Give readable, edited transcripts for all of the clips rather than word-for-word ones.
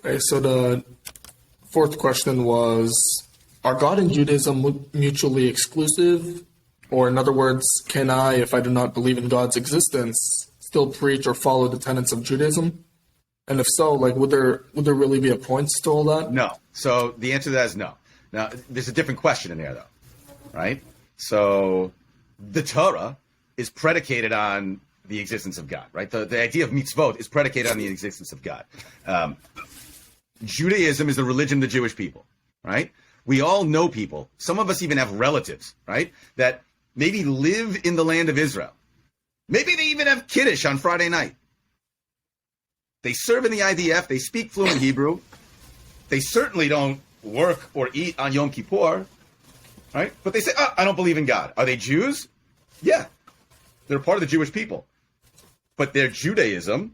Okay, so the fourth question was, are God and Judaism mutually exclusive? Or in other words, can I, if I do not believe in God's existence, still preach or follow the tenets of Judaism? And if so, like, would there really be a point to all that? No. So the answer to that is no. Now, there's a different question in there, though, right? So the Torah is predicated on the existence of God, right? The idea of mitzvot is predicated on the existence of God. Judaism is the religion of the Jewish people, right? We all know people. Some of us even have relatives, right, that maybe live in the land of Israel. Maybe they even have Kiddush on Friday night. They serve in the IDF. They speak fluent Hebrew. They certainly don't work or eat on Yom Kippur, right? But they say, oh, I don't believe in God. Are they Jews? Yeah. They're part of the Jewish people. But their Judaism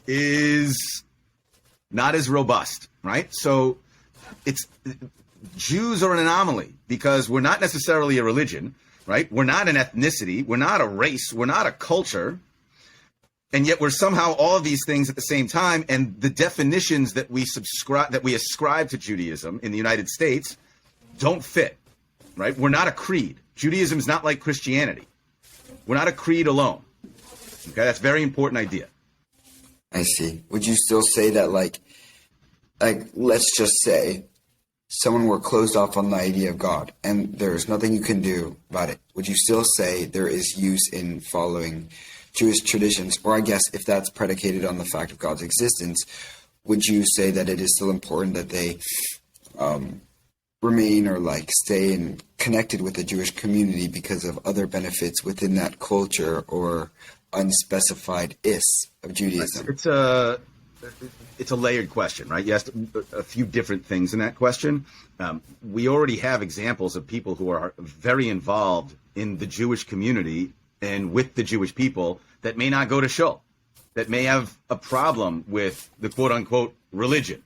is not as robust, right? So Jews are an anomaly because we're not necessarily a religion, right? We're not an ethnicity. We're not a race. We're not a culture. And yet we're somehow all of these things at the same time. And the definitions that we ascribe to Judaism in the United States don't fit, right? We're not a creed. Judaism is not like Christianity. We're not a creed alone. Okay, that's a very important idea. I see. Would you still say that, like let's just say someone were closed off on the idea of God and there's nothing you can do about it? Would you still say there is use in following Jewish traditions? Or I guess if that's predicated on the fact of God's existence, would you say that it is still important that they remain or like stay in connected with the Jewish community because of other benefits within that culture or unspecified of Judaism? It's a layered question, right? You asked a few different things in that question. We already have examples of people who are very involved in the Jewish community and with the Jewish people that may not go to shul, that may have a problem with the quote-unquote religion.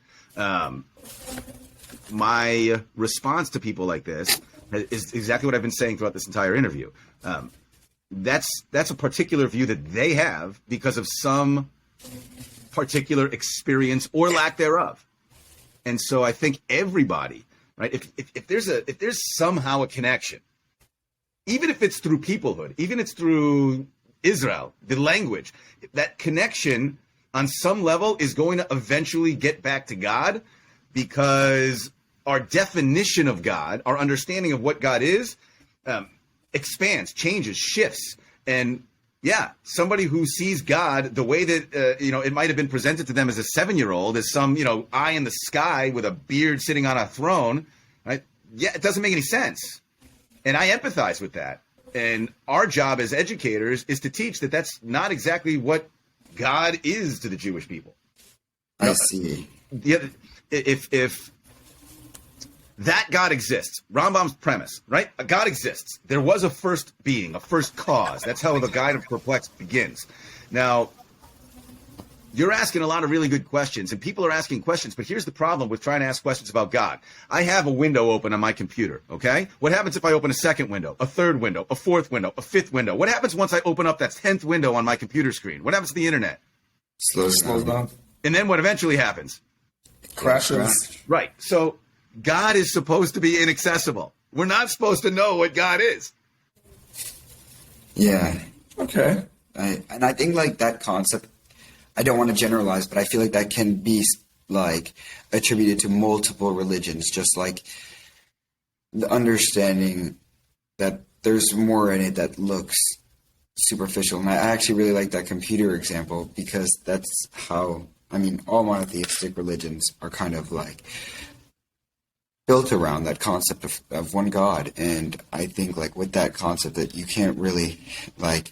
My response to people like this is exactly what I've been saying throughout this entire interview. That's a particular view that they have because of some particular experience or lack thereof. And so I think everybody, right, if there's somehow a connection, even if it's through peoplehood, even if it's through Israel, the language, that connection on some level is going to eventually get back to God, because our definition of God, our understanding of what God is, expands, changes, shifts. And yeah, somebody who sees God the way that, it might have been presented to them as a 7-year-old, as some, eye in the sky with a beard sitting on a throne, right? Yeah, it doesn't make any sense. And I empathize with that. And our job as educators is to teach that that's not exactly what God is to the Jewish people. I see. If that God exists, Rambam's premise, right? God exists. There was a first being, a first cause. That's how the Guide of Perplexed begins. Now, you're asking a lot of really good questions, and people are asking questions, but here's the problem with trying to ask questions about God. I have a window open on my computer, okay? What happens if I open a second window, a third window, a fourth window, a fifth window? What happens once I open up that 10th window on my computer screen? What happens to the internet? Slows down. And then what eventually happens? Crashes. Right. So God is supposed to be inaccessible. We're not supposed to know what God is. Yeah. Okay. I think like that concept, I don't want to generalize, but I feel like that can be like attributed to multiple religions, just like the understanding that there's more in it that looks superficial. And I actually really like that computer example, because that's how, all monotheistic religions are kind of like built around that concept of one God. And I think like with that concept that you can't really like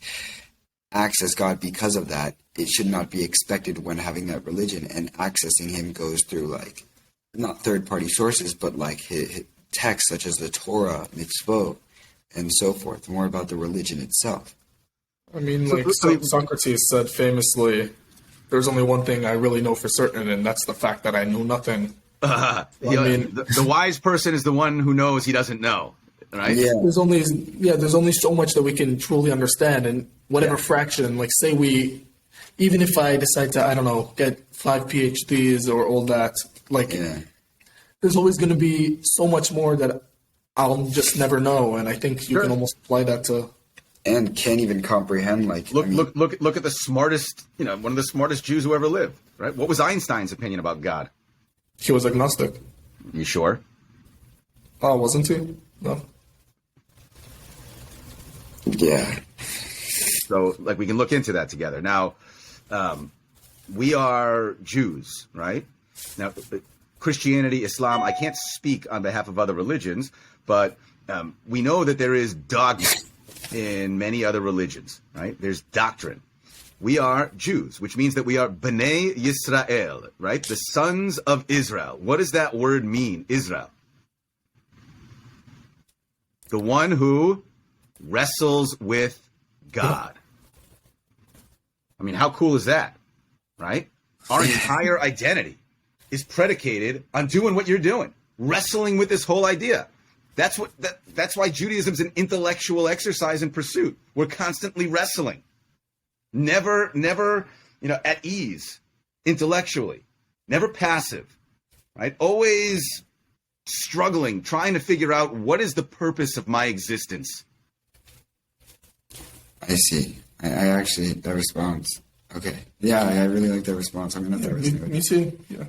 access God because of that, it should not be expected when having that religion, and accessing him goes through like not third-party sources, but like his texts such as the Torah, mitzvot, and so forth, more about the religion itself. Socrates said famously, there's only one thing I really know for certain, and that's the fact that I know nothing. The wise person is the one who knows he doesn't know, right? Yeah. There's only so much that we can truly understand, and whatever fraction, like say we even if I decide to, I don't know, get 5 PhDs or all that, like, Yeah. there's always going to be so much more that I'll just never know. And I think you Sure. can almost apply that to. And can't even comprehend, like, Look, I mean, look at the smartest, one of the smartest Jews who ever lived, right? What was Einstein's opinion about God? He was agnostic. You sure? Oh, wasn't he? No. yeah. So, like, we can look into that together. Now, we are Jews, right? Now, Christianity, Islam, I can't speak on behalf of other religions, but we know that there is dogma in many other religions, right? There's doctrine. We are Jews, which means that we are B'nai Yisrael, right? The sons of Israel. What does that word mean, Israel? The one who wrestles with God. I mean, how cool is that, right? Our entire identity is predicated on doing what you're doing, wrestling with this whole idea. That's why Judaism's an intellectual exercise and pursuit. We're constantly wrestling, never, at ease intellectually, never passive, right? Always struggling, trying to figure out what is the purpose of my existence. I see. I actually, that response. Okay. Yeah, I really like that response. I'm going to have to Me too. Yeah.